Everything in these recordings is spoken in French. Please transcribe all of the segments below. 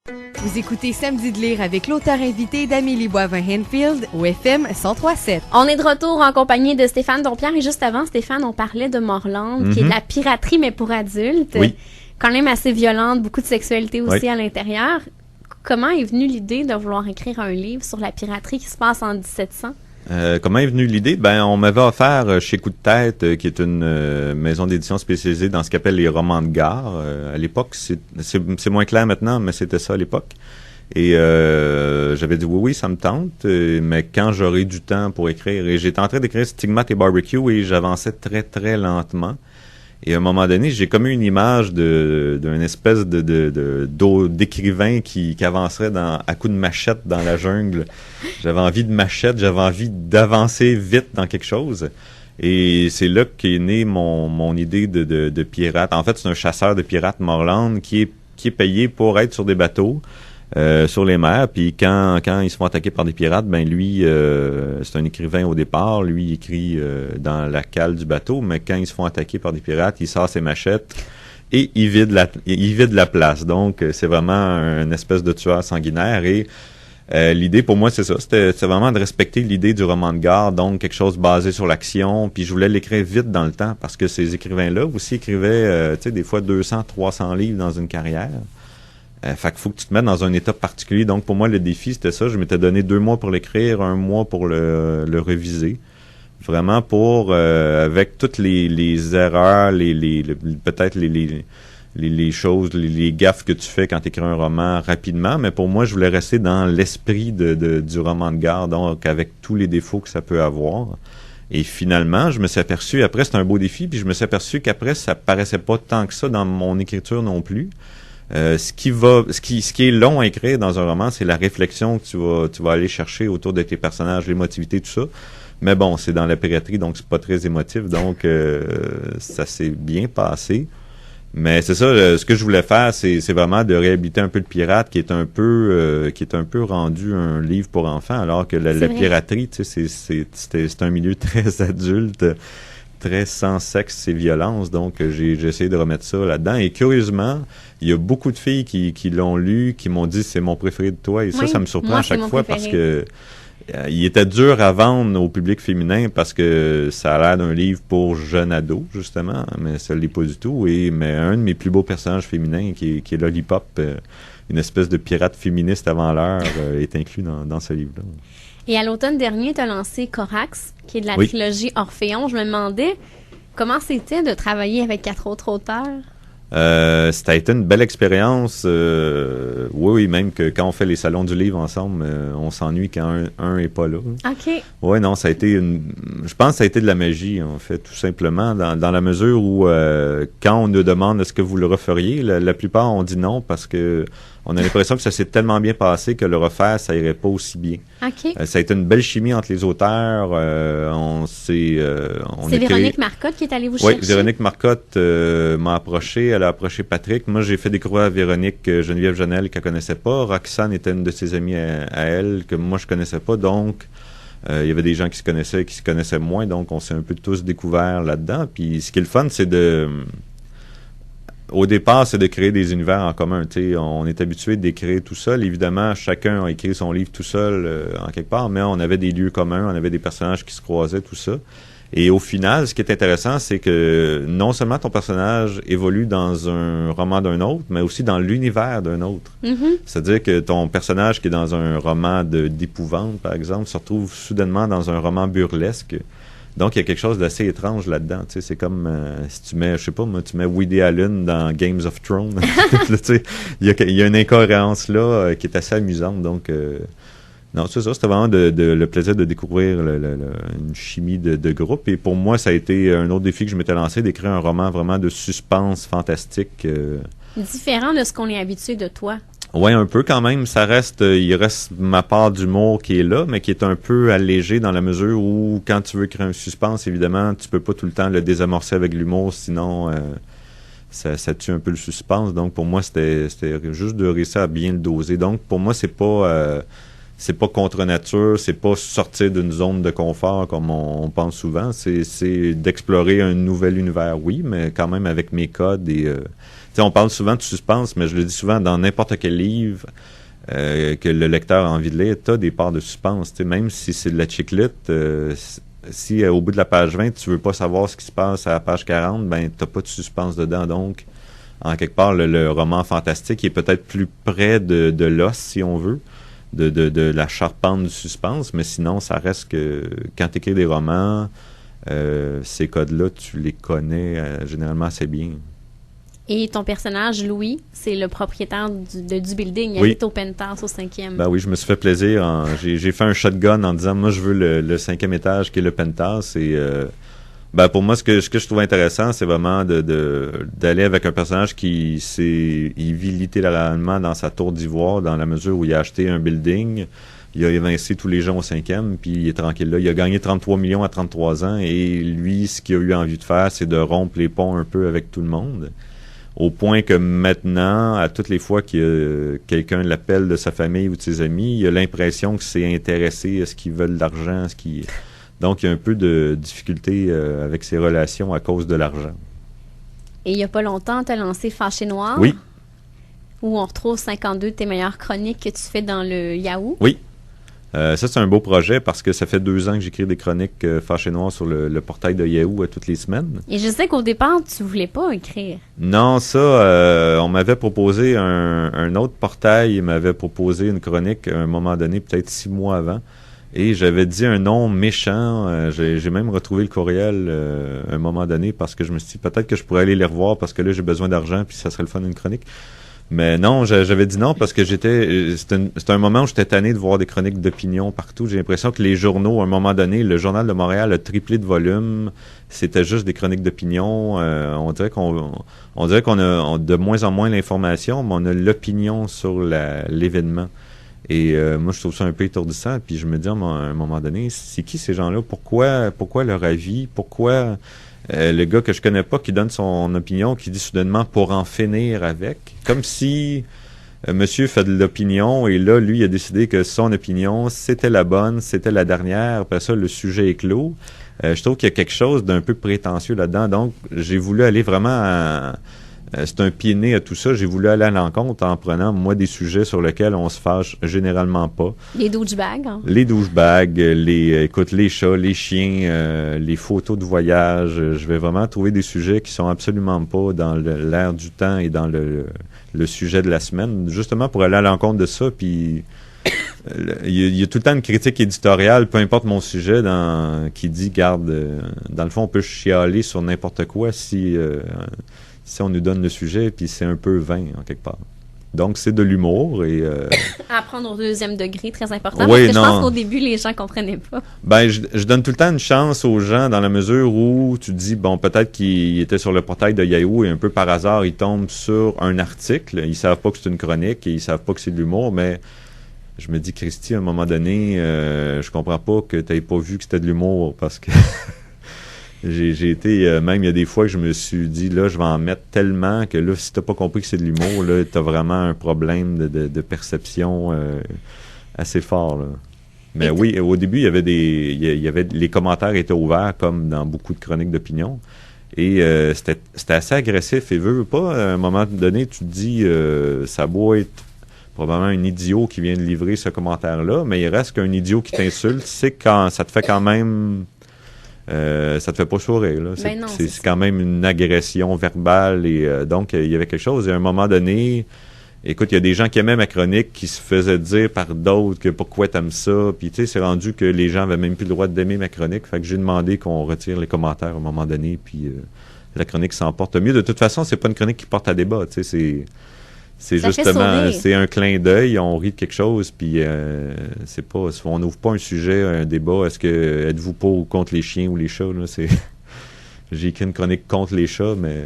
Vous écoutez Samedi de lire avec l'auteur invité d'Amélie Boivin-Henfield au FM 103.7. On est de retour en compagnie de Stéphane Dompierre et juste avant, Stéphane, on parlait de Morlande, qui est de la piraterie mais pour adultes. Oui. Quand même assez violente, beaucoup de sexualité aussi Oui. à l'intérieur. Comment est venue l'idée de vouloir écrire un livre sur la piraterie qui se passe en 1700? Comment est venue l'idée? On m'avait offert chez Coup de tête, qui est une maison d'édition spécialisée dans ce qu'on appelle les romans de gare. À l'époque, c'est moins clair maintenant, mais c'était ça à l'époque. Et j'avais dit oui, ça me tente, mais quand j'aurai du temps pour écrire. Et j'étais en train d'écrire Stigmate et Barbecue et j'avançais très, très lentement. Et à un moment donné, j'ai comme eu une image d'une espèce d'écrivain qui avancerait à coups de machette dans la jungle. J'avais envie de machette, j'avais envie d'avancer vite dans quelque chose. Et c'est là qu'est née mon idée de pirate. En fait, c'est un chasseur de pirates, Morlande, qui est payé pour être sur des bateaux. Sur les mers, puis quand ils se font attaquer par des pirates, lui, c'est un écrivain au départ, lui il écrit dans la cale du bateau, mais quand ils se font attaquer par des pirates, il sort ses machettes et il vide la place. Donc c'est vraiment une espèce de tueur sanguinaire et l'idée pour moi c'est ça, c'était vraiment de respecter l'idée du roman de gare, donc quelque chose basé sur l'action, puis je voulais l'écrire vite dans le temps parce que ces écrivains-là aussi écrivaient des fois 200-300 livres dans une carrière. Fait qu'il faut que tu te mettes dans un état particulier. Donc, pour moi, le défi, c'était ça. Je m'étais donné 2 mois pour l'écrire, 1 mois pour le réviser. Vraiment pour, avec toutes les erreurs, peut-être les choses, les gaffes que tu fais quand tu écris un roman rapidement. Mais pour moi, je voulais rester dans l'esprit du roman de gare, donc avec tous les défauts que ça peut avoir. Et finalement, je me suis aperçu, après, c'était un beau défi, puis je me suis aperçu qu'après, ça paraissait pas tant que ça dans mon écriture non plus. Ce qui est long à écrire dans un roman, c'est la réflexion que tu vas aller chercher autour de tes personnages, l'émotivité, tout ça. Mais bon, c'est dans la piraterie, donc c'est pas très émotif, donc ça s'est bien passé. Mais c'est ça, ce que je voulais faire, c'est vraiment de réhabiliter un peu le pirate, qui est un peu rendu un livre pour enfants, alors que la piraterie, tu sais, c'est un milieu très adulte, très sans sexe et violence, donc j'ai essayé de remettre ça là-dedans. Et curieusement, il y a beaucoup de filles qui l'ont lu, qui m'ont dit c'est mon préféré de toi, et ça me surprend à chaque fois parce que il était dur à vendre au public féminin parce que ça a l'air d'un livre pour jeunes ados, justement, mais ça ne l'est pas du tout. Mais un de mes plus beaux personnages féminins, qui est Lollipop, une espèce de pirate féministe avant l'heure, est inclus dans ce livre-là. Et à l'automne dernier, tu as lancé Corax, qui est de la trilogie Orphéon. Je me demandais comment c'était de travailler avec 4 autres auteurs. Ça a été une belle expérience. Oui, même que quand on fait les salons du livre ensemble, on s'ennuie quand un est pas là. OK. Oui, non, ça a été je pense que ça a été de la magie, en fait, tout simplement, dans la mesure où quand on nous demande est-ce que vous le referiez, la plupart on dit non parce que on a l'impression que ça s'est tellement bien passé que le refaire, ça irait pas aussi bien. OK. Ça a été une belle chimie entre les auteurs. C'est Véronique Marcotte qui est allée vous chercher? Oui, Véronique Marcotte m'a approché. Elle a approché Patrick. Moi, j'ai fait découvrir à Véronique Geneviève Janel qu'elle connaissait pas. Roxane était une de ses amies à elle que moi, je connaissais pas. Donc, il y avait des gens qui se connaissaient et qui se connaissaient moins. Donc, on s'est un peu tous découverts là-dedans. Puis, ce qui est le fun, c'est au départ, c'est de créer des univers en commun. T'sais, on est habitué d'écrire tout seul. Évidemment, chacun a écrit son livre tout seul en quelque part, mais on avait des lieux communs, on avait des personnages qui se croisaient, tout ça. Et au final, ce qui est intéressant, c'est que non seulement ton personnage évolue dans un roman d'un autre, mais aussi dans l'univers d'un autre. Mm-hmm. C'est-à-dire que ton personnage qui est dans un roman d'épouvante, par exemple, se retrouve soudainement dans un roman burlesque. Donc, il y a quelque chose d'assez étrange là-dedans. Tu sais, c'est comme si tu mets, je sais pas, moi, tu mets Woody Allen dans Games of Thrones. Tu sais, il y a une incohérence là qui est assez amusante. Donc, non, c'est ça. C'était vraiment le plaisir de découvrir une chimie de groupe. Et pour moi, ça a été un autre défi que je m'étais lancé, d'écrire un roman vraiment de suspense fantastique. Différent de ce qu'on est habitué de toi. Oui, un peu quand même. Il reste ma part d'humour qui est là, mais qui est un peu allégée dans la mesure où, quand tu veux créer un suspense, évidemment, tu peux pas tout le temps le désamorcer avec l'humour, sinon ça tue un peu le suspense. Donc, pour moi, c'était juste de réussir à bien le doser. Donc, pour moi, c'est pas c'est pas contre nature, c'est pas sortir d'une zone de confort comme on pense souvent. C'est d'explorer un nouvel univers, oui, mais quand même avec mes codes et on parle souvent de suspense, mais je le dis souvent dans n'importe quel livre que le lecteur a envie de lire, t'as des parts de suspense. Même si c'est de la chiclette, si au bout de la page 20, tu veux pas savoir ce qui se passe à la page 40, ben t'as pas de suspense dedans. Donc, en quelque part, le roman fantastique est peut-être plus près de l'os, si on veut, de la charpente du suspense, mais sinon, ça reste que quand tu écris des romans, ces codes-là, tu les connais généralement assez bien. Et ton personnage, Louis, c'est le propriétaire du building. Il Oui. habite au penthouse, au 5e. Ben oui, je me suis fait plaisir. J'ai fait un shotgun en disant, moi, je veux le 5e étage qui est le penthouse. Et pour moi, ce que je trouve intéressant, c'est vraiment d'aller avec un personnage il vit littéralement dans sa tour d'ivoire, dans la mesure où il a acheté un building. Il a évincé tous les gens au 5e, puis il est tranquille là. Il a gagné 33 millions à 33 ans. Et lui, ce qu'il a eu envie de faire, c'est de rompre les ponts un peu avec tout le monde. Au point que maintenant, à toutes les fois que quelqu'un l'appelle de sa famille ou de ses amis, il a l'impression que c'est intéressé à ce qu'ils veulent de l'argent, donc il y a un peu de difficulté avec ses relations à cause de l'argent. Et il n'y a pas longtemps, tu as lancé Fâché Noir. Oui. Où on retrouve 52 de tes meilleures chroniques que tu fais dans le Yahoo. Oui. Ça, c'est un beau projet parce que ça fait 2 ans que j'écris des chroniques Fâché Noir sur le portail de Yahoo toutes les semaines. Et je sais qu'au départ, tu voulais pas écrire. Non, ça, on m'avait proposé un autre portail, il m'avait proposé une chronique à un moment donné, peut-être 6 mois avant. Et j'avais dit un nom méchant. J'ai même retrouvé le courriel à un moment donné parce que je me suis dit peut-être que je pourrais aller les revoir parce que là, j'ai besoin d'argent puis ça serait le fun d'une chronique. Mais non, j'avais dit non parce que c'était un moment où j'étais tanné de voir des chroniques d'opinion partout. J'ai l'impression que les journaux, à un moment donné, le Journal de Montréal a triplé de volume. C'était juste des chroniques d'opinion. On dirait qu'on a de moins en moins l'information, mais on a l'opinion sur l'événement. Et moi, je trouve ça un peu étourdissant. Puis je me dis à un moment donné, c'est qui ces gens-là? Pourquoi leur avis? Pourquoi le gars que je connais pas qui donne son opinion, qui dit soudainement pour en finir avec? Comme si monsieur fait de l'opinion et là, lui, il a décidé que son opinion, c'était la bonne, c'était la dernière. Après ça, le sujet est clos. Je trouve qu'il y a quelque chose d'un peu prétentieux là-dedans. Donc, j'ai voulu aller vraiment c'est un pied de nez à tout ça. J'ai voulu aller à l'encontre en prenant, moi, des sujets sur lesquels on se fâche généralement pas. Les douchebags. Hein? Les douchebags, les chats, les chiens, les photos de voyage. Je vais vraiment trouver des sujets qui sont absolument pas dans l'air du temps et dans le sujet de la semaine, justement pour aller à l'encontre de ça. Puis il y a tout le temps une critique éditoriale, peu importe mon sujet, qui dit, garde, dans le fond, on peut chialer sur n'importe quoi si on nous donne le sujet, puis c'est un peu vain, en quelque part. Donc, c'est de l'humour et... Apprendre au 2e degré, très important, oui, parce que je pense qu'au début, les gens comprenaient pas. Ben, je donne tout le temps une chance aux gens dans la mesure où tu te dis, bon, peut-être qu'ils étaient sur le portail de Yahoo et un peu par hasard, ils tombent sur un article. Ils savent pas que c'est une chronique et ils savent pas que c'est de l'humour, mais je me dis, Christy, à un moment donné, je comprends pas que tu n'aies pas vu que c'était de l'humour parce que... J'ai été, même il y a des fois que je me suis dit, là, je vais en mettre tellement que là, si t'as pas compris que c'est de l'humour, là, t'as vraiment un problème de perception assez fort, là. Mais oui, au début, il y avait les commentaires étaient ouverts, comme dans beaucoup de chroniques d'opinion. Et c'était assez agressif. Et veux pas, à un moment donné, tu te dis, ça doit être probablement un idiot qui vient de livrer ce commentaire-là, mais il reste qu'un idiot qui t'insulte, c'est quand ça te fait quand même... ça te fait pas sourire, là. C'est quand même une agression verbale et donc il y avait quelque chose. Et à un moment donné, écoute, il y a des gens qui aimaient ma chronique qui se faisaient dire par d'autres que pourquoi t'aimes ça. Puis tu sais, c'est rendu que les gens avaient même plus le droit d'aimer ma chronique. Fait que j'ai demandé qu'on retire les commentaires à un moment donné. Puis la chronique s'emporte mieux. De toute façon, c'est pas une chronique qui porte à débat. Tu sais, c'est justement, c'est un clin d'œil, on rit de quelque chose, puis c'est pas, on n'ouvre pas un sujet, un débat, êtes-vous pour ou contre les chiens ou les chats, là, j'ai écrit une chronique contre les chats, mais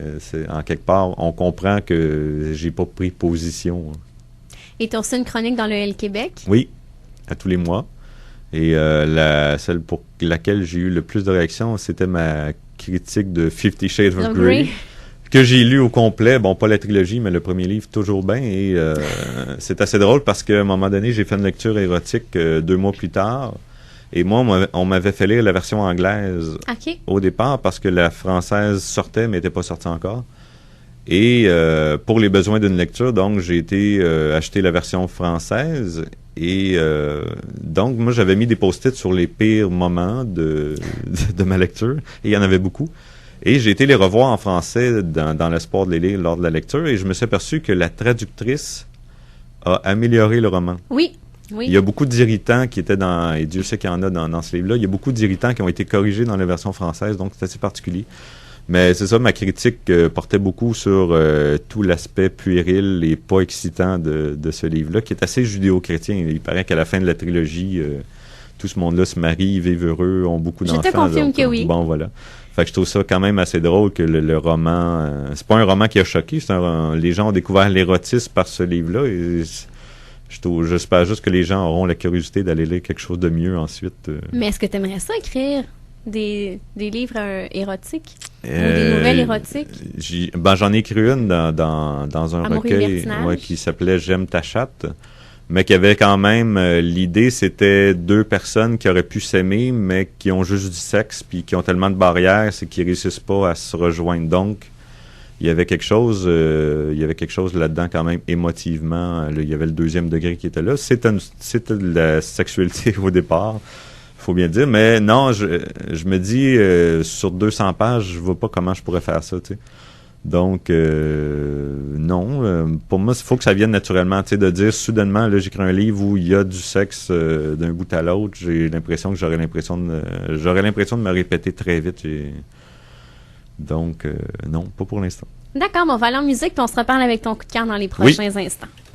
en quelque part, on comprend que j'ai pas pris position. Et tu as aussi une chronique dans le L Québec? Oui, à tous les mois. Et celle pour laquelle j'ai eu le plus de réactions, c'était ma critique de 50 Shades of Grey. que j'ai lu au complet. Bon, pas la trilogie, mais le premier livre, toujours bien. Et c'est assez drôle parce qu'à un moment donné, j'ai fait une lecture érotique 2 mois plus tard. Et moi, on m'avait fait lire la version anglaise au départ parce que la française sortait, mais n'était pas sortie encore. Et pour les besoins d'une lecture, donc, j'ai été acheter la version française. Et donc, moi, j'avais mis des post-it sur les pires moments de ma lecture. Et il y en avait beaucoup. Et j'ai été les revoir en français dans l'espoir de les lire lors de la lecture. Et je me suis aperçu que la traductrice a amélioré le roman. Oui. Il y a beaucoup d'irritants qui étaient dans... Et Dieu sait qu'il y en a dans ce livre-là. Il y a beaucoup d'irritants qui ont été corrigés dans la version française. Donc, c'est assez particulier. Mais c'est ça, ma critique portait beaucoup sur tout l'aspect puéril et pas excitant de ce livre-là, qui est assez judéo-chrétien. Il paraît qu'à la fin de la trilogie, tout ce monde-là se marie, vivent heureux, ont beaucoup d'enfants. Je te confirme que oui. Bon, voilà. Fait que je trouve ça quand même assez drôle que le roman... c'est pas un roman qui a choqué, les gens ont découvert l'érotisme par ce livre-là. Et j'espère juste que les gens auront la curiosité d'aller lire quelque chose de mieux ensuite. Mais est-ce que tu aimerais ça écrire des livres érotiques? Ou des nouvelles érotiques? J'en ai écrit une dans un recueil qui s'appelait « J'aime ta chatte », mais qui avait quand même... l'idée, c'était 2 personnes qui auraient pu s'aimer, mais qui ont juste du sexe, puis qui ont tellement de barrières, c'est qu'ils réussissent pas à se rejoindre. Donc, il y avait quelque chose là-dedans quand même émotivement. Il y avait le 2e degré qui était là. C'était de la sexualité au départ, faut bien dire. Mais non, je me dis, sur 200 pages, je vois pas comment je pourrais faire ça, tu sais. Donc, non. Pour moi, il faut que ça vienne naturellement, tu sais, de dire soudainement, là, j'écris un livre où il y a du sexe d'un bout à l'autre. J'ai l'impression que j'aurais l'impression de me répéter très vite. Donc, non, pas pour l'instant. D'accord, on va aller en musique puis on se reparle avec ton coup de cœur dans les prochains instants.